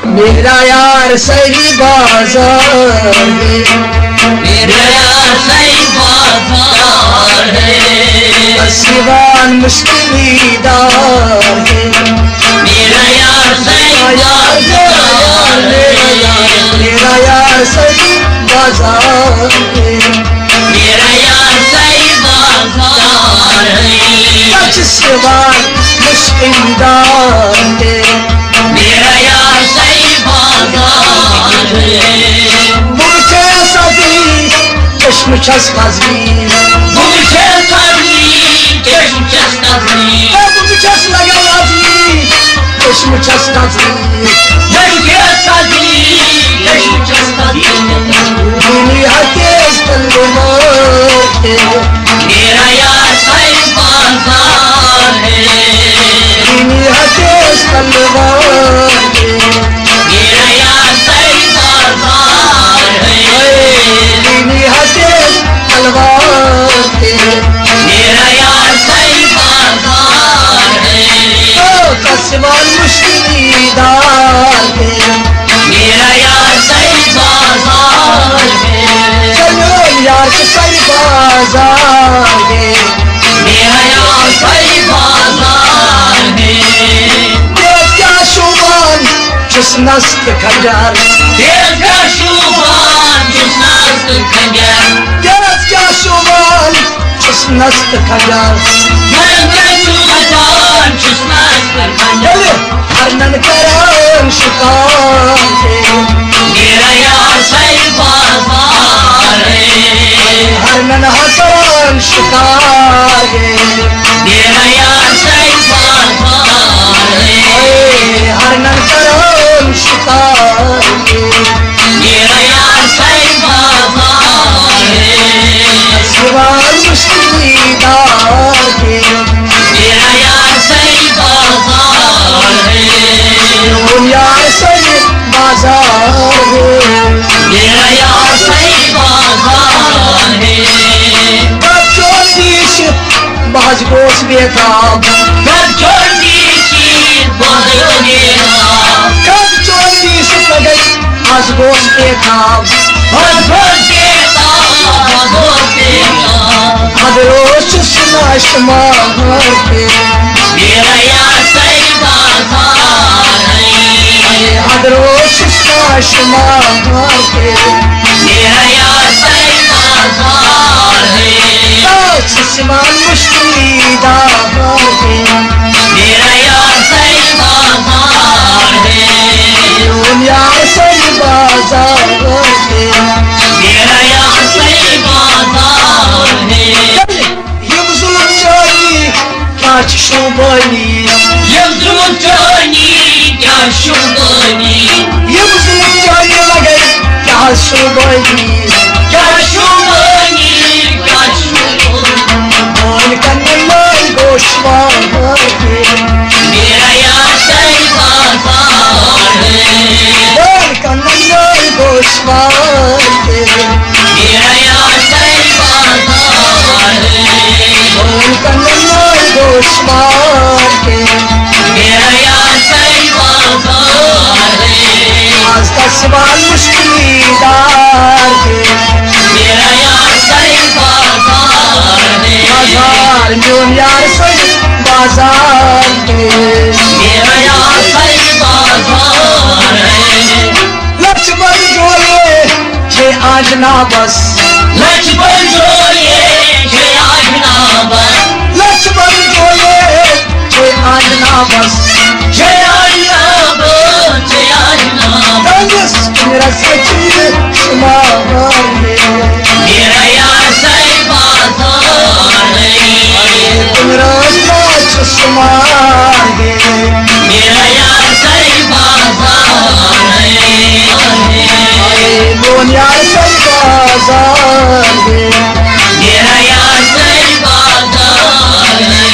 मेरा यार सही बाजार है, मेरा यार सही बाजार है। सिवान मुश्किलीदार है, मेरा यार सही बाजार है। मेरा यार सही बाजार है, मेरा यार सही बाजार है। सिवान मुश्किलीदार है, मेरा यार सही बाजार है। मुझे सदी कश्मकश काजी, मुझे सदी कश्मकश काजी, मुझे लगा लाजी कश्मकश काजी, मुझे सदी कश्मकश काजी। दुनिया के तलवार है, मेरा यार सही बाजार है। दुनिया के तलवार है, मेरा यार सही बाजार है। दुनिया के तलवार है, मेरा यार सही बाजार है। कस्मान मुश्किलीदार है, मेरा यार सही बाजार है। चलो यार सही बाजार है, मेरा यार सही बाजार है। क्या शुभान जिस नस्त खंजर, देखा शुभान जिस नास्त खंजर, क्या शुभान जिस नस्त खंजर, देखा शुभान जिस नास्त खंजर। हरनन करन शिकार है, मेरा यार सही बाजार है। हरनन हसन शिकार है, मेरा यार सही बाजार है। हरनन करन शिकार है, मेरा यार सही बाजार है। सिवान मुश्किलीदार है, मेरा यार सही बाजार है। यार सही बाजार है, मेरा यार सही बाजार है। बच्चों दीश बाज गोश बेताब, बच्चों की बाजों मेरा, बच्चों दीश लगई आज गोश बेताब, बाजों के बाजों मेरा। हदरोश सुनाश मार के, मेरा यार सही बाजार है। हदरोश सुनाश मार के, मेरा यार सही बाजार है। सिवान मुश्किलीदार है, मेरा यार सही बाजार है। यार सही बाजार है, मेरा यार सही बाजार है। यम जुल्म जानी क्या शुभानी, यम जुल्म जानी क्या शुभानी, यम जुल्म जानी लगे क्या शुभानी, क्या शुभानी, क्या शुभानी। मान कन्नन गोशवार है, मेरा यार सही बाजार है। मान कन्नन गोशवार है, मेरा यार सही बाजार है। मान कन्नन गोशवार है, मेरा यार सही बाजार है। आज का सवाल मुश्किलीदार है, मेरा यार सही बाजार है। बाजार में यार सही बाजार है, मेरा यार सही बाजार है। लक्ष्मण जोड़े छे आज ना बस, लक्ष्मण जोड़े छे आज ना बस, लक्ष्मण जोड़े छे आज ना बस, छे आज ना बस, छे आज ना बस। मेरा सची शुमार है, मेरा यार सही बाजार है। मेरा सच शुमार है, मेरा यार सही बाजार है। बोल यार सही बाजार है, मेरा यार सही बाजार है।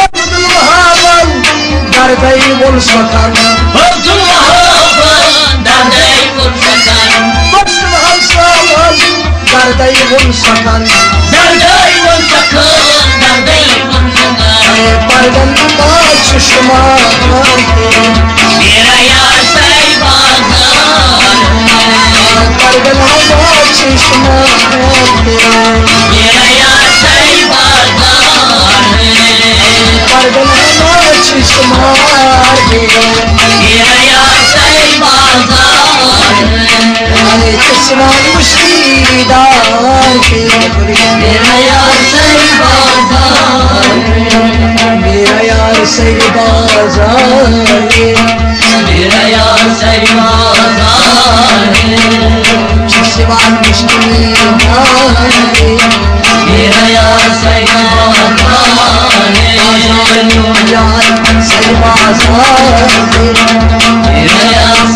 अब्दुल महावन दर्दई बोल सकन, अब्दुल महावन दर्दई बोल सकन, अब्दुल हंसावन दर्दई बोल सकन, दर्दई बोल सकन, दर्दई बोल सकन। परगन पाँच शुमार है, मेरा यार सही मेरा यार सही बाजार मेरा यार सही बाजार मेरा यार सही बाजार मेरा यार सही बाजार मेरा यार सही बाजार सिवा मुश्किल मेरा यार सही बाजार यार सही बाजार मेरा यार